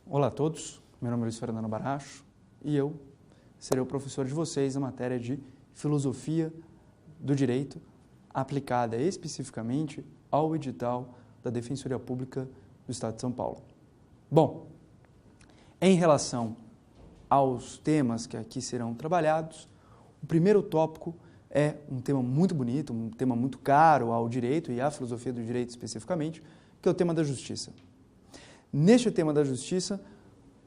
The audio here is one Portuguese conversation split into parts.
Olá a todos, meu nome é Luiz Fernando Baracho e eu serei o professor de vocês na matéria de Filosofia do Direito, aplicada especificamente ao edital da Defensoria Pública do Estado de São Paulo. Bom, em relação aos temas que aqui serão trabalhados, o primeiro tópico é um tema muito bonito, um tema muito caro ao direito e à filosofia do direito especificamente, que é o tema da justiça. Neste tema da justiça,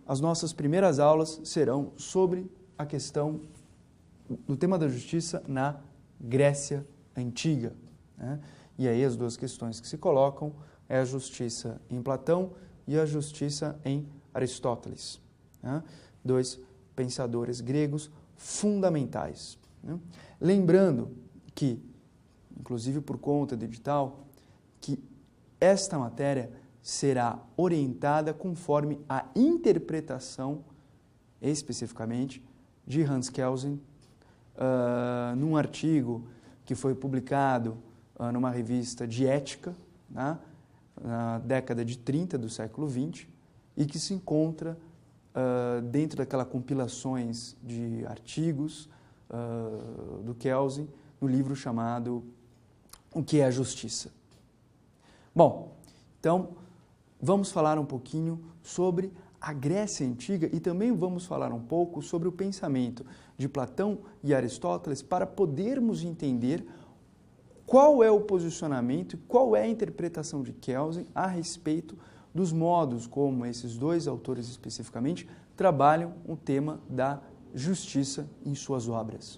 as nossas primeiras aulas serão sobre a questão do tema da justiça na Grécia Antiga, né? E aí as duas questões que se colocam é a justiça em Platão e a justiça em Aristóteles, né? Dois pensadores gregos fundamentais, né? Lembrando que, inclusive por conta do edital, que esta matéria será orientada conforme a interpretação, especificamente, de Hans Kelsen, num artigo que foi publicado numa revista de ética, né, na década de 30 do século XX, e que se encontra dentro daquelas compilações de artigos do Kelsen, no livro chamado O que é a Justiça? Bom, então, vamos falar um pouquinho sobre a Grécia Antiga e também vamos falar um pouco sobre o pensamento de Platão e Aristóteles para podermos entender qual é o posicionamento e qual é a interpretação de Kelsen a respeito dos modos como esses dois autores especificamente trabalham o tema da justiça em suas obras.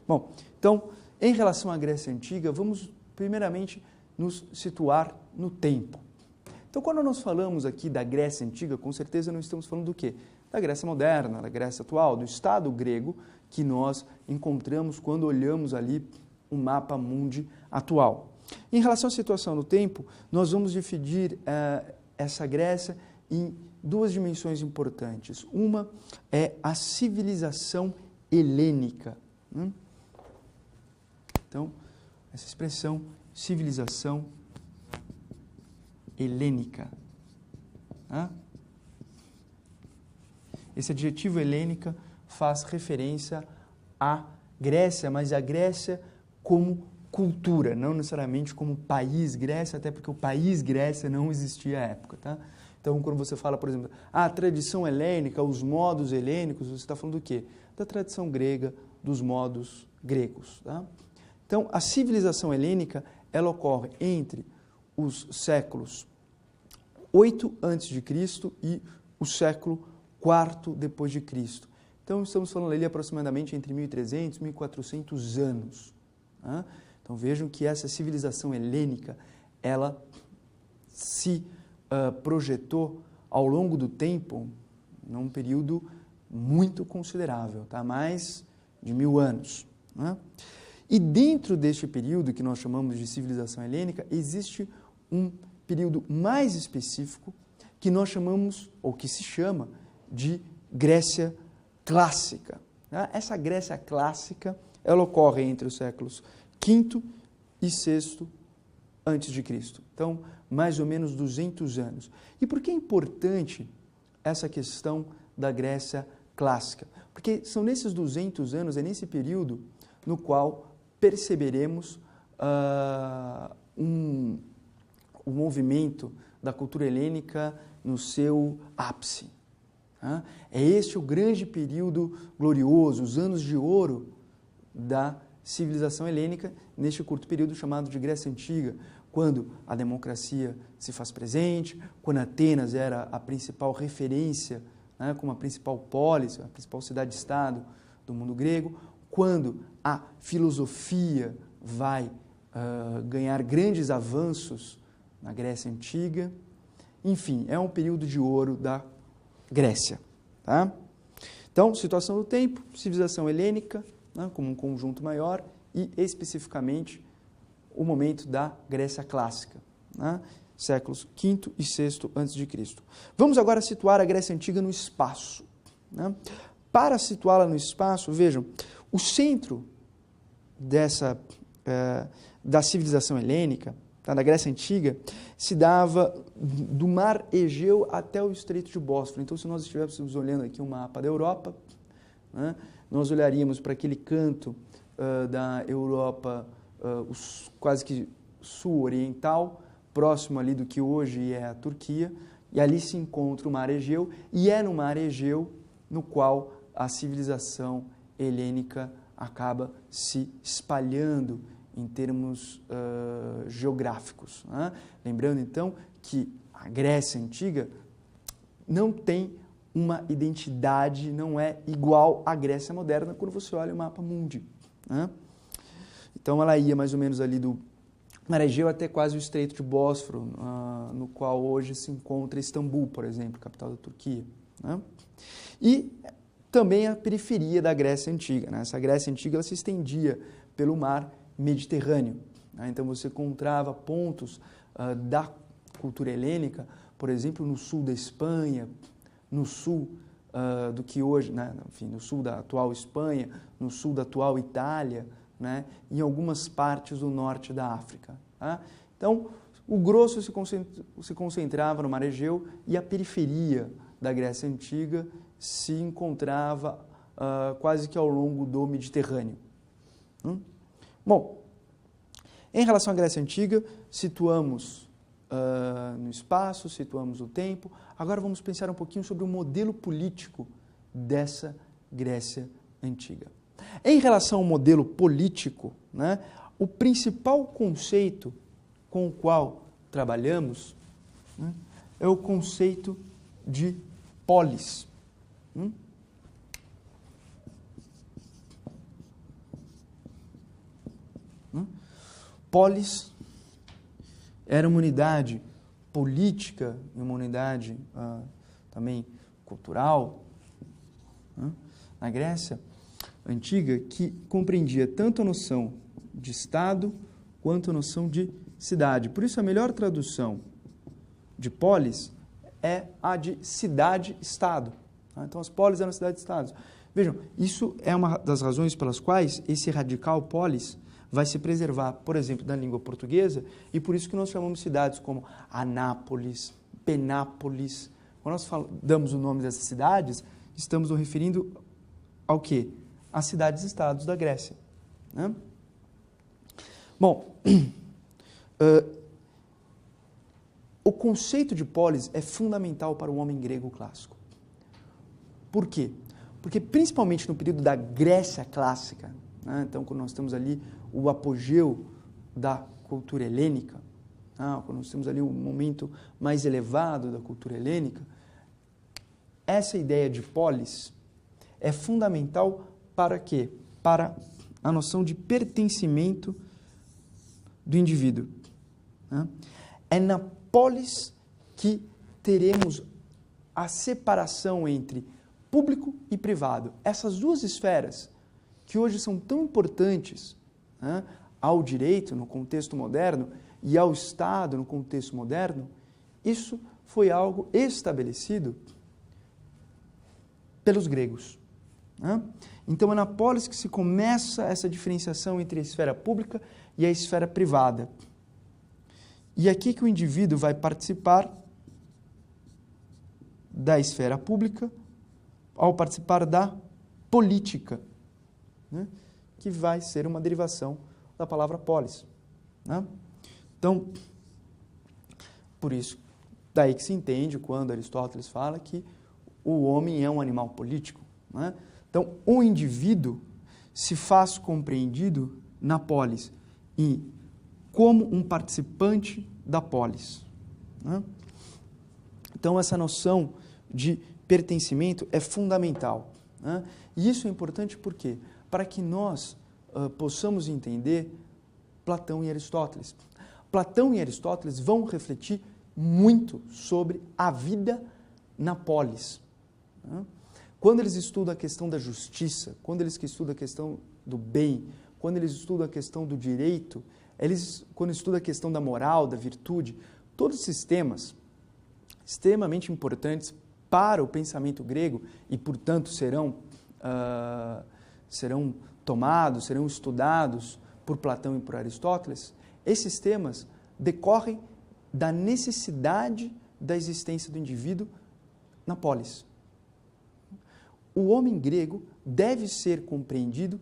Bom, então, em relação à Grécia Antiga, vamos primeiramente nos situar no tempo. Então, quando nós falamos aqui da Grécia Antiga, com certeza não estamos falando do quê? Da Grécia moderna, da Grécia atual, do Estado grego que nós encontramos quando olhamos ali o mapa mundi atual. Em relação à situação no tempo, nós vamos dividir essa Grécia em duas dimensões importantes. Uma é a civilização helênica. Então, essa expressão, civilização helênica. Esse adjetivo helênica faz referência à Grécia, mas a Grécia como cultura, não necessariamente como país Grécia, até porque o país Grécia não existia à época, tá? Então, quando você fala, por exemplo, a tradição helênica, os modos helênicos, você está falando do quê? Da tradição grega, dos modos gregos, tá? Então, a civilização helênica, ela ocorre entre os séculos 8 a.C. e o século IV depois de Cristo. Então, estamos falando ali aproximadamente entre 1.300 e 1.400 anos. Né? Então, vejam que essa civilização helênica, ela se projetou ao longo do tempo, num período muito considerável, tá? Mais de 1000 anos. Né? E dentro deste período, que nós chamamos de civilização helênica, existe um período mais específico que nós chamamos, ou que se chama, de Grécia Clássica. Essa Grécia Clássica, ela ocorre entre os séculos V e VI a.C. Então, mais ou menos 200 anos. E por que é importante essa questão da Grécia Clássica? Porque são nesses 200 anos, é nesse período no qual perceberemos o movimento da cultura helênica no seu ápice. É este o grande período glorioso, os anos de ouro da civilização helênica, neste curto período chamado de Grécia Antiga, quando a democracia se faz presente, quando Atenas era a principal referência, né, como a principal polis, a principal cidade-estado do mundo grego, quando a filosofia vai ganhar grandes avanços na Grécia Antiga. Enfim, é um período de ouro da Grécia. Tá? Então, situação do tempo, civilização helênica, né, como um conjunto maior, e especificamente o momento da Grécia Clássica, né, séculos V e VI a.C. Vamos agora situar a Grécia Antiga no espaço. Né? Para situá-la no espaço, vejam, O centro da civilização helênica, tá, da Grécia Antiga, se dava do Mar Egeu até o Estreito de Bósforo. Então, se nós estivéssemos olhando aqui um mapa da Europa, né, nós olharíamos para aquele canto da Europa quase que sul-oriental, próximo ali do que hoje é a Turquia, e ali se encontra o Mar Egeu, e é no Mar Egeu no qual a civilização helênica acaba se espalhando em termos geográficos, né? Lembrando, então, que a Grécia Antiga não tem uma identidade, não é igual à Grécia moderna quando você olha o mapa mundi, né? Então, ela ia mais ou menos ali do Mar Egeu até quase o Estreito de Bósforo, no qual hoje se encontra Istambul, por exemplo, capital da Turquia, né? E também a periferia da Grécia Antiga, né? Essa Grécia Antiga ela se estendia pelo mar Mediterrâneo, né? Então você encontrava pontos da cultura helênica, por exemplo, no sul da Espanha, no sul do que hoje, né? Enfim, no sul da atual Espanha, no sul da atual Itália, né? Em algumas partes do norte da África, tá? Então, o grosso se concentrava no Mar Egeu e a periferia da Grécia Antiga se encontrava quase que ao longo do Mediterrâneo. Bom, em relação à Grécia Antiga, situamos no espaço, situamos o tempo. Agora vamos pensar um pouquinho sobre o modelo político dessa Grécia Antiga. Em relação ao modelo político, né, o principal conceito com o qual trabalhamos, né, é o conceito de polis. Polis era uma unidade política e uma unidade também cultural, né, na Grécia Antiga, que compreendia tanto a noção de Estado quanto a noção de cidade. Por isso, a melhor tradução de polis é a de cidade-estado. Então, as polis eram cidades-estados. Vejam, isso é uma das razões pelas quais esse radical polis vai se preservar, por exemplo, na língua portuguesa, e por isso que nós chamamos cidades como Anápolis, Penápolis. Quando nós damos o nome dessas cidades, estamos nos referindo ao quê? As cidades-estados da Grécia, né? Bom, o conceito de polis é fundamental para o homem grego clássico. Por quê? Porque, principalmente no período da Grécia clássica, né, então, quando nós temos ali o apogeu da cultura helênica, né, quando nós temos ali um momento mais elevado da cultura helênica, essa ideia de polis é fundamental para quê? Para a noção de pertencimento do indivíduo, né? É na polis que teremos a separação entre público e privado. Essas duas esferas, que hoje são tão importantes, né, ao direito no contexto moderno e ao Estado no contexto moderno, isso foi algo estabelecido pelos gregos, né? Então, é na polis que se começa essa diferenciação entre a esfera pública e a esfera privada. E aqui que o indivíduo vai participar da esfera pública ao participar da política, né, que vai ser uma derivação da palavra polis, né? Então, por isso, daí que se entende quando Aristóteles fala que o homem é um animal político, né? Então, o indivíduo se faz compreendido na polis e como um participante da polis, né? Então, essa noção de pertencimento é fundamental, né? E isso é importante por quê? Para que nós possamos entender Platão e Aristóteles. Platão e Aristóteles vão refletir muito sobre a vida na polis, né? Quando eles estudam a questão da justiça, quando eles estudam a questão do bem, quando eles estudam a questão do direito, quando estudam a questão da moral, da virtude, todos esses temas extremamente importantes para o pensamento grego e, portanto, serão tomados, serão estudados por Platão e por Aristóteles, esses temas decorrem da necessidade da existência do indivíduo na polis. O homem grego deve ser compreendido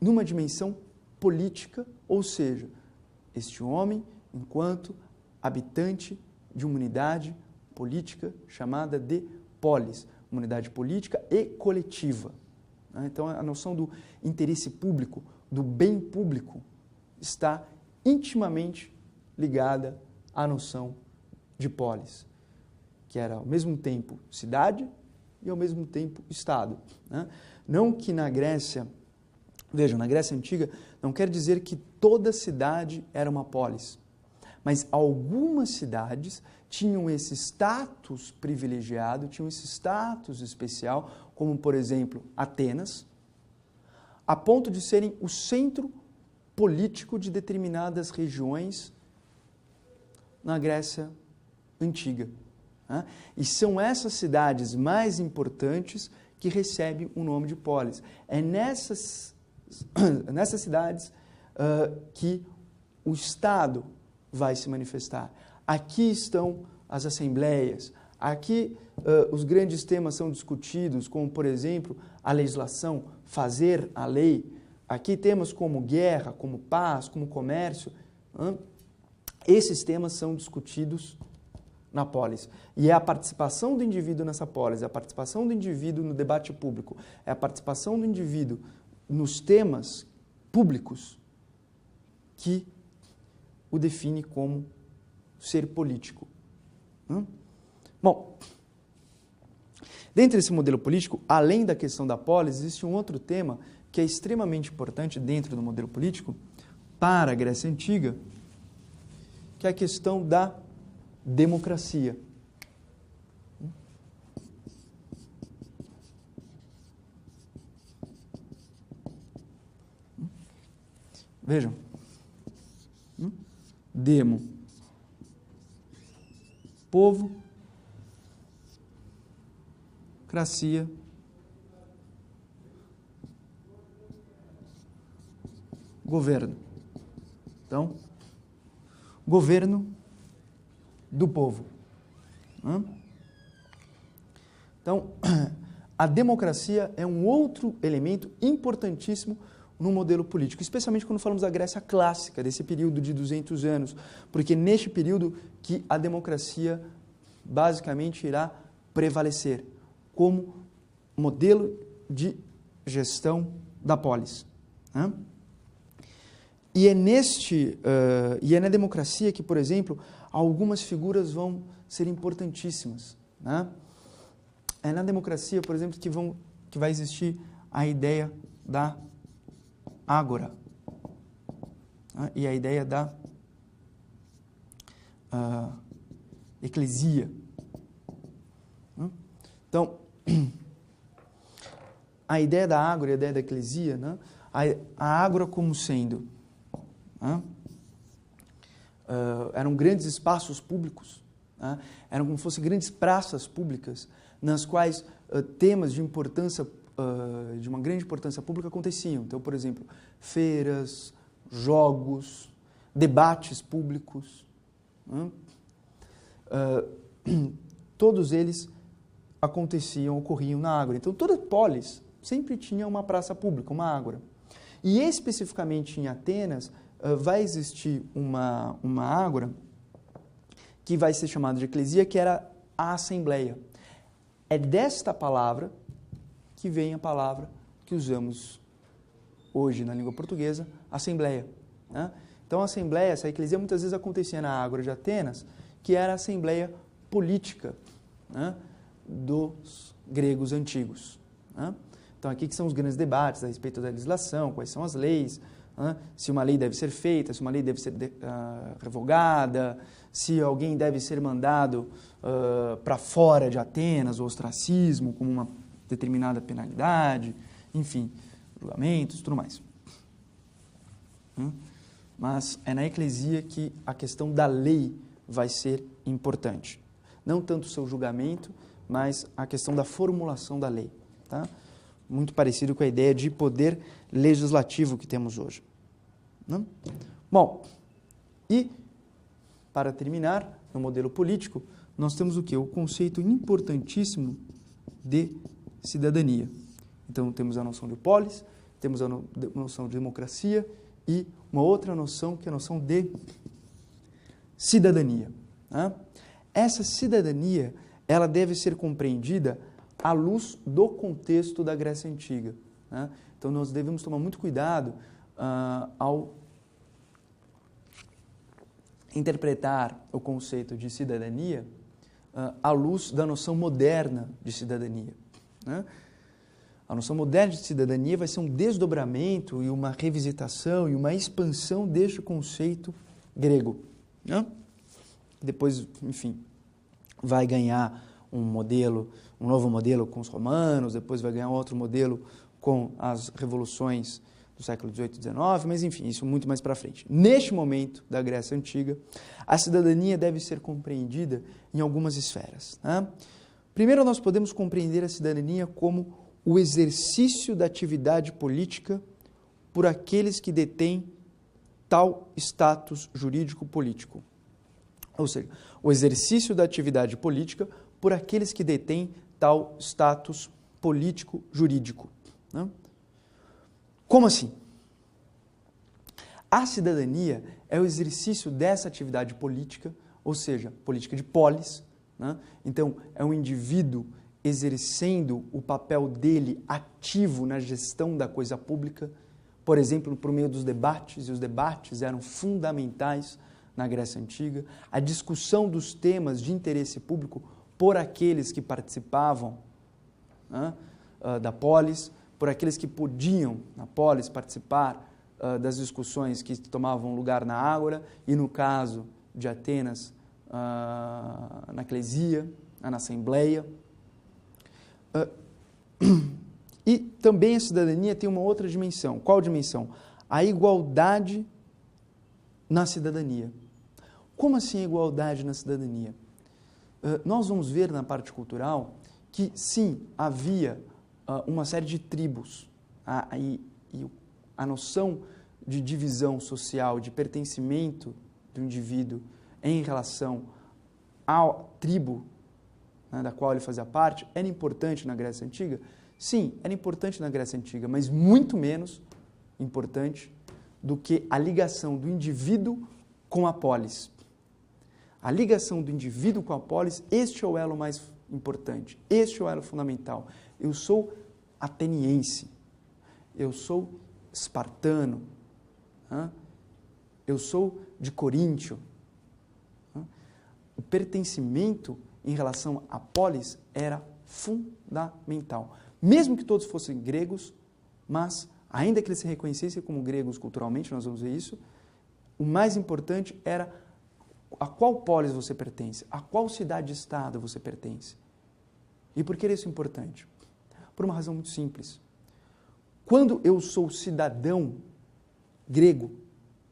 numa dimensão política, ou seja, este homem enquanto habitante de uma unidade política chamada de polis, uma unidade política e coletiva. Então, a noção do interesse público, do bem público, está intimamente ligada à noção de polis, que era ao mesmo tempo cidade e ao mesmo tempo Estado. Não que na Grécia, vejam, na Grécia Antiga, não quer dizer que toda cidade era uma polis, mas algumas cidades tinham esse status privilegiado, tinham esse status especial, como, por exemplo, Atenas, a ponto de serem o centro político de determinadas regiões na Grécia Antiga. E são essas cidades mais importantes que recebem o nome de polis. É nessas cidades que o Estado vai se manifestar. Aqui estão as assembleias, aqui os grandes temas são discutidos, como, por exemplo, a legislação, fazer a lei. Aqui temas como guerra, como paz, como comércio. Esses temas são discutidos na polis. E é a participação do indivíduo nessa polis, é a participação do indivíduo no debate público, é a participação do indivíduo nos temas públicos que o define como ser político. Bom, dentro desse modelo político, além da questão da polis, existe um outro tema que é extremamente importante dentro do modelo político para a Grécia Antiga, que é a questão da democracia. Vejam. Demo. Povo. Cracia. Governo. Então, governo do povo. Então, a democracia é um outro elemento importantíssimo no modelo político, especialmente quando falamos da Grécia clássica, desse período de 200 anos, porque neste período que a democracia basicamente irá prevalecer como modelo de gestão da polis. E é na democracia que, por exemplo, algumas figuras vão ser importantíssimas. É na democracia, por exemplo, que vai existir a ideia da ágora e a ideia da eclesia. Então, a ideia da ágora e a ideia da eclesia, a ágora como sendo eram grandes espaços públicos, eram como se fossem grandes praças públicas, nas quais temas de importância, de uma grande importância pública aconteciam. Então, por exemplo, feiras, jogos, debates públicos, todos eles ocorriam na ágora. Então, toda polis sempre tinha uma praça pública, uma ágora. E especificamente em Atenas, vai existir uma ágora que vai ser chamada de eclesia, que era a assembleia. É desta palavra que vem a palavra que usamos hoje na língua portuguesa, assembleia. Então, a assembleia, essa eclesia, muitas vezes acontecia na ágora de Atenas, que era a assembleia política dos gregos antigos. Então, aqui que são os grandes debates a respeito da legislação, quais são as leis, se uma lei deve ser feita, se uma lei deve ser revogada, se alguém deve ser mandado para fora de Atenas, o ostracismo, como uma determinada penalidade, enfim, julgamentos, tudo mais. Mas é na eclesia que a questão da lei vai ser importante. Não tanto o seu julgamento, mas a questão da formulação da lei. Tá? muito parecido com a ideia de poder legislativo que temos hoje. Né? Bom, e para terminar, no modelo político, nós temos o quê? O conceito importantíssimo de cidadania. Então, temos a noção de polis, temos a noção de democracia e uma outra noção que é a noção de cidadania. Né? Essa cidadania, ela deve ser compreendida à luz do contexto da Grécia Antiga. Né? Então, nós devemos tomar muito cuidado ao interpretar o conceito de cidadania à luz da noção moderna de cidadania. Né? A noção moderna de cidadania vai ser um desdobramento e uma revisitação e uma expansão deste conceito grego. Né? Depois, enfim, vai ganhar um novo modelo com os romanos, depois vai ganhar outro modelo com as revoluções do século XVIII e XIX, mas enfim, isso muito mais para frente. Neste momento da Grécia Antiga, a cidadania deve ser compreendida em algumas esferas. Né? Primeiro, nós podemos compreender a cidadania como o exercício da atividade política por aqueles que detêm tal status jurídico-político. Ou seja, o exercício da atividade política por aqueles que detêm tal status político-jurídico. Né? Como assim? A cidadania é o exercício dessa atividade política, ou seja, política de polis. Né? Então, é um indivíduo exercendo o papel dele ativo na gestão da coisa pública, por exemplo, por meio dos debates, e os debates eram fundamentais na Grécia Antiga, a discussão dos temas de interesse público por aqueles que participavam, né, da polis, por aqueles que podiam, na polis, participar das discussões que tomavam lugar na Ágora, e no caso de Atenas, na Eclesia, na Assembleia. E também a cidadania tem uma outra dimensão. Qual dimensão? A igualdade na cidadania. Como assim a igualdade na cidadania? Nós vamos ver na parte cultural que, sim, havia uma série de tribos, e a noção de divisão social, de pertencimento do indivíduo em relação à tribo, né, da qual ele fazia parte, era importante na Grécia Antiga? Sim, era importante na Grécia Antiga, mas muito menos importante do que a ligação do indivíduo com a polis. A ligação do indivíduo com a polis, este é o elo mais importante, este é o elo fundamental. Eu sou ateniense, eu sou espartano, eu sou de Coríntio. O pertencimento em relação à polis era fundamental. Mesmo que todos fossem gregos, mas ainda que eles se reconhecessem como gregos culturalmente, nós vamos ver isso, o mais importante era a qual polis você pertence, a qual cidade-estado você pertence. E por que isso é importante? Por uma razão muito simples. Quando eu sou cidadão grego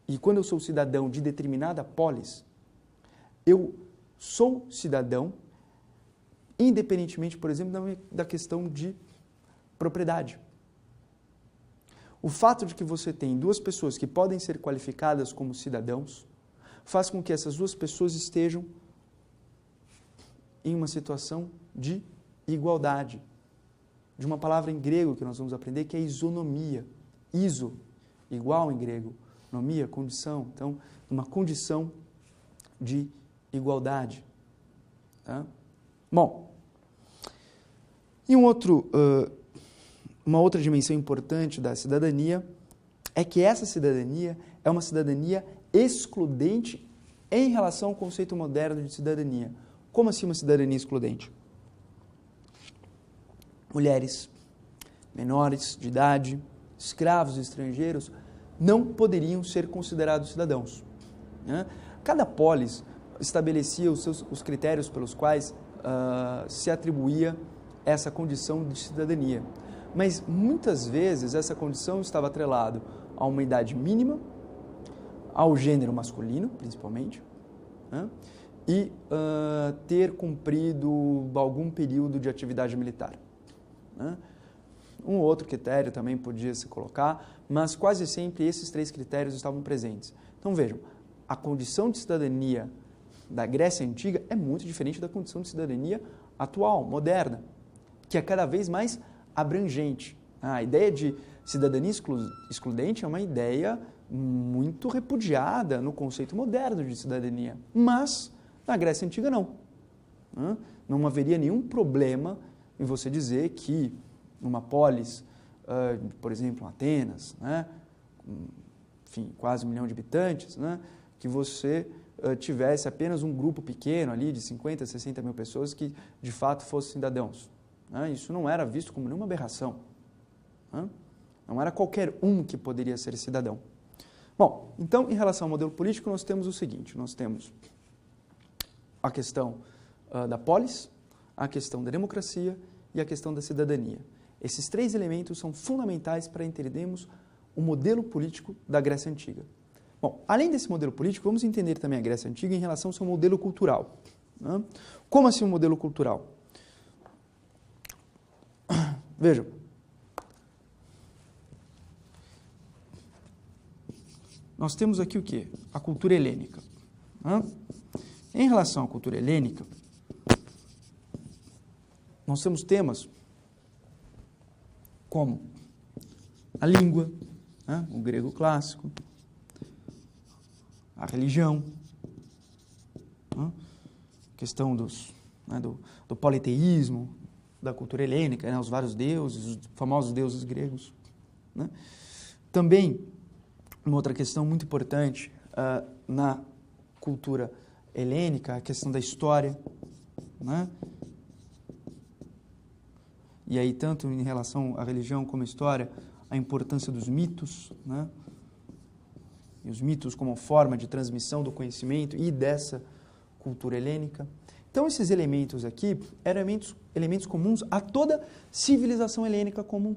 e quando eu sou cidadão de determinada polis, eu sou cidadão independentemente, por exemplo, da questão de propriedade. O fato de que você tem duas pessoas que podem ser qualificadas como cidadãos faz com que essas duas pessoas estejam em uma situação de igualdade. De uma palavra em grego que nós vamos aprender, que é isonomia. Iso, igual em grego. Nomia, condição. Então, uma condição de igualdade. Tá? Bom, e uma outra dimensão importante da cidadania é que essa cidadania é uma cidadania excludente em relação ao conceito moderno de cidadania. Como assim uma cidadania excludente? Mulheres, menores de idade, escravos estrangeiros não poderiam ser considerados cidadãos. Né? Cada polis estabelecia os critérios pelos quais se atribuía essa condição de cidadania. Mas muitas vezes essa condição estava atrelada a uma idade mínima, ao gênero masculino, principalmente, né? E ter cumprido algum período de atividade militar. Né? Um outro critério também podia se colocar, mas quase sempre esses 3 critérios estavam presentes. Então vejam, a condição de cidadania da Grécia Antiga é muito diferente da condição de cidadania atual, moderna, que é cada vez mais abrangente. A ideia de cidadania excludente é uma ideia muito repudiada no conceito moderno de cidadania, mas na Grécia Antiga não. Não haveria nenhum problema em você dizer que numa polis, por exemplo, Atenas, né, enfim, quase 1 milhão de habitantes, né, que você tivesse apenas um grupo pequeno ali de 50, 60 mil pessoas que de fato fossem cidadãos. Isso não era visto como nenhuma aberração. Não era qualquer um que poderia ser cidadão. Bom, então, em relação ao modelo político, nós temos o seguinte, nós temos a questão da polis, a questão da democracia e a questão da cidadania. Esses 3 elementos são fundamentais para entendermos o modelo político da Grécia Antiga. Bom, além desse modelo político, vamos entender também a Grécia Antiga em relação ao seu modelo cultural. Como assim um modelo cultural? Vejam. Nós temos aqui o quê? A cultura helênica. Em relação à cultura helênica, nós temos temas como a língua, o grego clássico, a religião, a questão do politeísmo, da cultura helênica, os vários deuses, os famosos deuses gregos. Também, uma outra questão muito importante na cultura helênica, a questão da história. E aí, tanto em relação à religião como à história, a importância dos mitos, e os mitos como forma de transmissão do conhecimento e dessa cultura helênica. Então, esses elementos aqui eram elementos comuns a toda civilização helênica como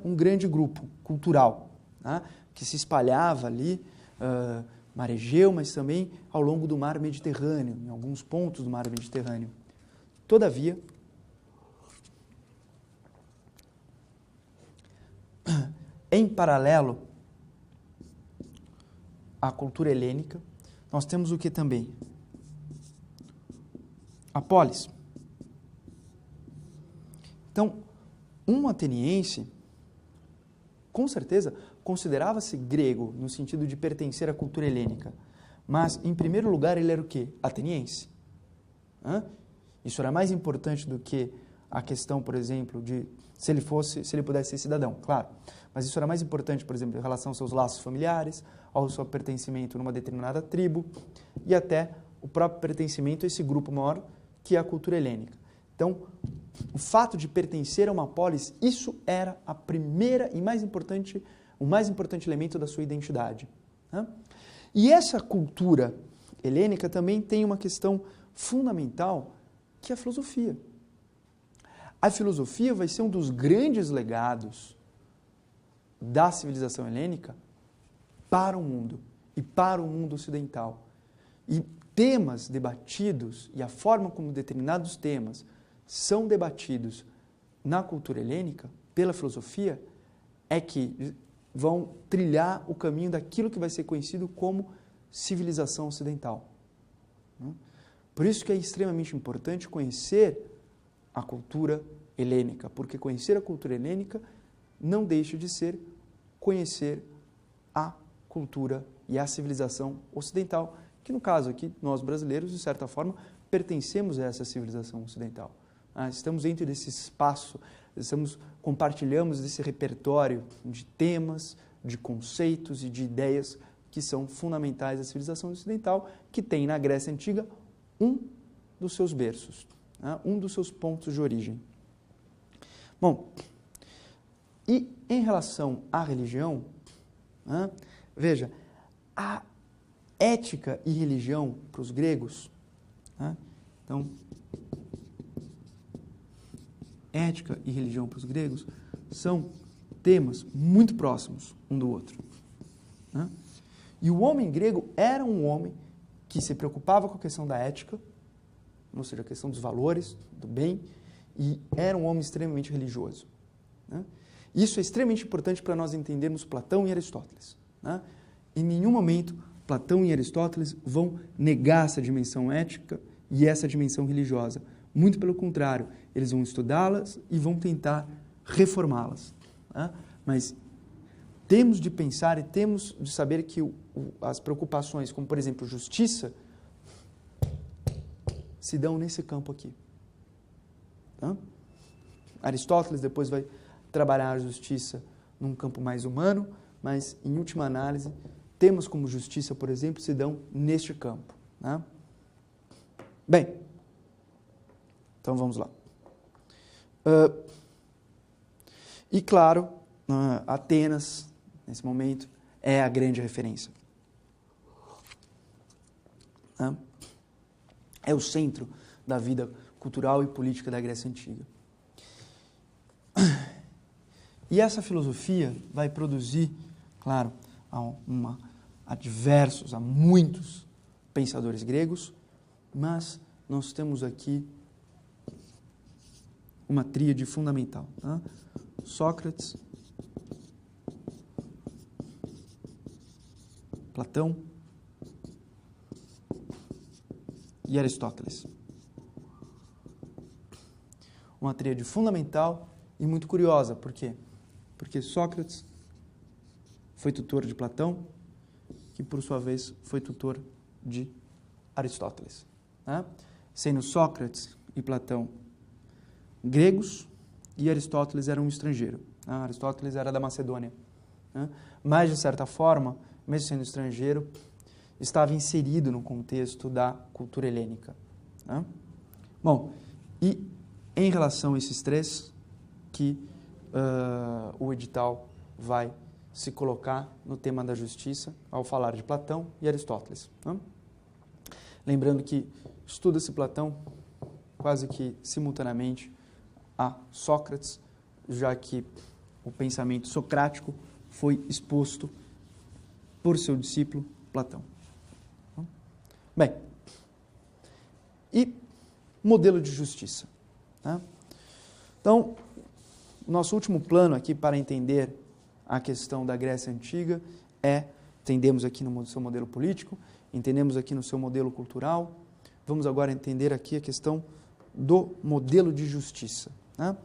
um grande grupo cultural, que se espalhava ali, mar Egeu, mas também ao longo do mar Mediterrâneo, em alguns pontos do mar Mediterrâneo. Todavia, em paralelo à cultura helênica, nós temos o que também? A polis. Então, um ateniense, com certeza, considerava-se grego no sentido de pertencer à cultura helênica, mas, em primeiro lugar, ele era o quê? Ateniense. Isso era mais importante do que a questão, por exemplo, de se ele pudesse ser cidadão, claro. Mas isso era mais importante, por exemplo, em relação aos seus laços familiares, ao seu pertencimento numa determinada tribo e até o próprio pertencimento a esse grupo maior que é a cultura helênica. Então, o fato de pertencer a uma polis, isso era a primeira e o mais importante elemento da sua identidade. E essa cultura helênica também tem uma questão fundamental, que é a filosofia. A filosofia vai ser um dos grandes legados da civilização helênica para o mundo e para o mundo ocidental. E temas debatidos e a forma como determinados temas são debatidos na cultura helênica, pela filosofia, é que vão trilhar o caminho daquilo que vai ser conhecido como civilização ocidental. Por isso que é extremamente importante conhecer a cultura helênica, porque conhecer a cultura helênica não deixa de ser conhecer a cultura e a civilização ocidental, que no caso aqui, nós brasileiros, de certa forma, pertencemos a essa civilização ocidental. Estamos dentro desse espaço, compartilhamos desse repertório de temas, de conceitos e de ideias que são fundamentais à civilização ocidental, que tem na Grécia Antiga um dos seus berços, um dos seus pontos de origem. Bom, e em relação à religião, veja, a ética e religião para os gregos, então, ética e religião para os gregos são temas muito próximos um do outro. E o homem grego era um homem que se preocupava com a questão da ética, ou seja, a questão dos valores, do bem, e era um homem extremamente religioso. né? Isso é extremamente importante para nós entendermos Platão e Aristóteles, né? Em nenhum momento Platão e Aristóteles vão negar essa dimensão ética e essa dimensão religiosa. Muito pelo contrário, eles vão estudá-las e vão tentar reformá-las, né? Mas temos de pensar e temos de saber que as preocupações, como por exemplo justiça, se dão nesse campo aqui. Tá? Aristóteles depois vai trabalhar a justiça num campo mais humano, mas em última análise, temas como justiça, por exemplo, se dão neste campo. Né? Bem, então vamos lá. E claro, Atenas, nesse momento, é a grande referência. É o centro da vida cultural e política da Grécia Antiga. E essa filosofia vai produzir, claro, a muitos pensadores gregos, mas nós temos aqui uma tríade fundamental. Tá? Sócrates, Platão e Aristóteles. Uma tríade fundamental e muito curiosa. Por quê? Porque Sócrates foi tutor de Platão, que por sua vez foi tutor de Aristóteles. Né? Sendo Sócrates e Platão gregos e Aristóteles era um estrangeiro. Aristóteles era da Macedônia. Né? Mas, de certa forma, mesmo sendo estrangeiro, estava inserido no contexto da cultura helênica. Né? Bom, e em relação a esses três, que o edital vai se colocar no tema da justiça ao falar de Platão e Aristóteles. Né? Lembrando que estuda-se Platão quase que simultaneamente a Sócrates, já que o pensamento socrático foi exposto por seu discípulo Platão. Bem, e modelo de justiça. Né? Então, o nosso último plano aqui para entender a questão da Grécia Antiga entendemos aqui no seu modelo político, entendemos aqui no seu modelo cultural, vamos agora entender aqui a questão do modelo de justiça. Né?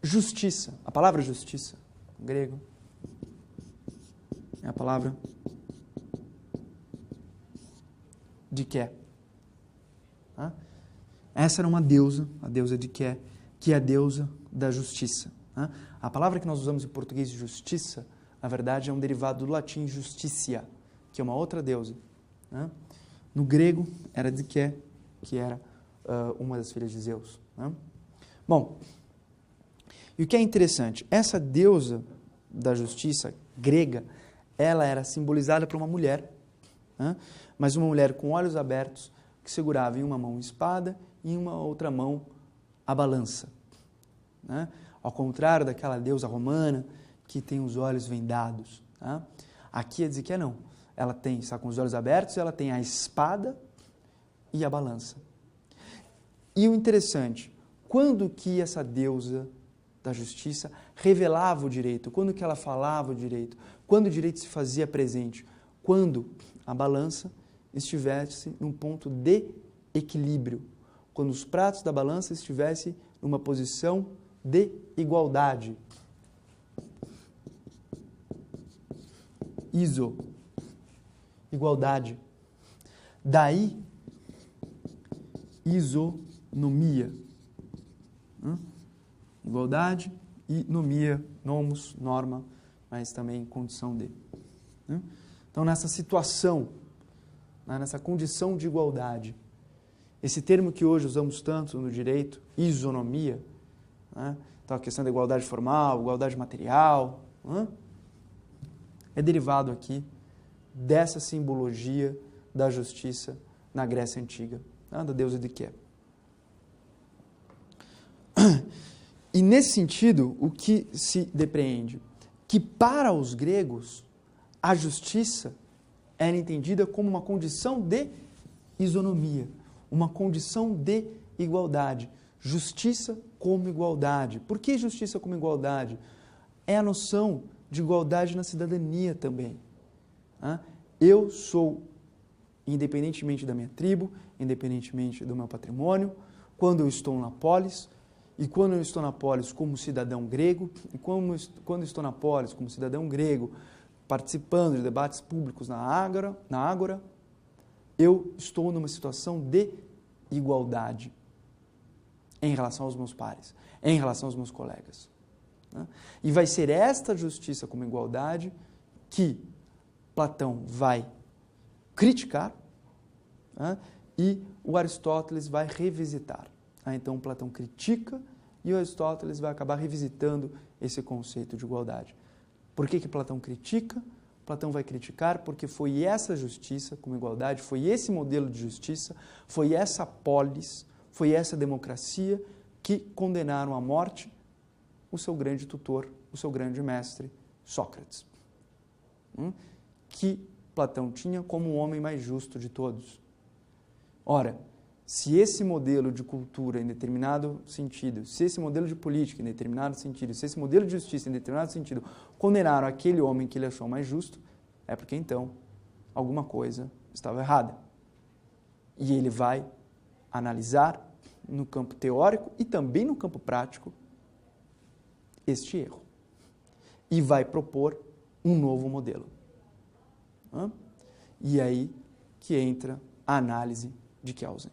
Justiça, a palavra justiça, em grego, é a palavra Dike. Essa era uma deusa, a deusa Dike, que é a deusa da justiça. A palavra que nós usamos em português, justiça, na verdade é um derivado do latim justitia, que é uma outra deusa. No grego era Dike, que era uma das filhas de Zeus. Bom, e o que é interessante, essa deusa da justiça grega, ela era simbolizada por uma mulher, mas uma mulher com olhos abertos, que segurava em uma mão espada e em uma outra mão a balança. Ao contrário daquela deusa romana que tem os olhos vendados. Aqui a Dike não. Ela está com os olhos abertos, ela tem a espada e a balança. E o interessante, quando que essa deusa da justiça revelava o direito? Quando que ela falava o direito? Quando o direito se fazia presente? Quando a balança estivesse num ponto de equilíbrio. Quando os pratos da balança estivessem numa posição de igualdade. Iso. Igualdade. Daí, isonomia. Igualdade e nomia, nomos, norma, mas também condição de. Então, nessa situação, nessa condição de igualdade, esse termo que hoje usamos tanto no direito, isonomia, então a questão da igualdade formal, igualdade material, é derivado aqui dessa simbologia da justiça na Grécia Antiga, da deusa Dike. E nesse sentido, o que se depreende? Que para os gregos, a justiça era entendida como uma condição de isonomia, uma condição de igualdade. Justiça como igualdade. Por que justiça como igualdade? É a noção de igualdade na cidadania também. Eu sou, independentemente da minha tribo, independentemente do meu patrimônio, quando eu estou na polis, e quando eu estou na polis como cidadão grego, e quando estou na polis como cidadão grego, participando de debates públicos na Ágora, eu estou numa situação de igualdade em relação aos meus pares, em relação aos meus colegas. E vai ser esta justiça como igualdade que Platão vai criticar, e o Aristóteles vai revisitar. Então, Platão critica e o Aristóteles vai acabar revisitando esse conceito de igualdade. Por que Platão critica? Platão vai criticar porque foi essa justiça como igualdade, foi esse modelo de justiça, foi essa polis, foi essa democracia que condenaram à morte o seu grande tutor, o seu grande mestre, Sócrates, que Platão tinha como o homem mais justo de todos. Ora, se esse modelo de cultura em determinado sentido, se esse modelo de política em determinado sentido, se esse modelo de justiça em determinado sentido condenaram aquele homem que ele achou mais justo, é porque então alguma coisa estava errada. E ele vai analisar no campo teórico e também no campo prático este erro. E vai propor um novo modelo. E aí que entra a análise de Kelsen.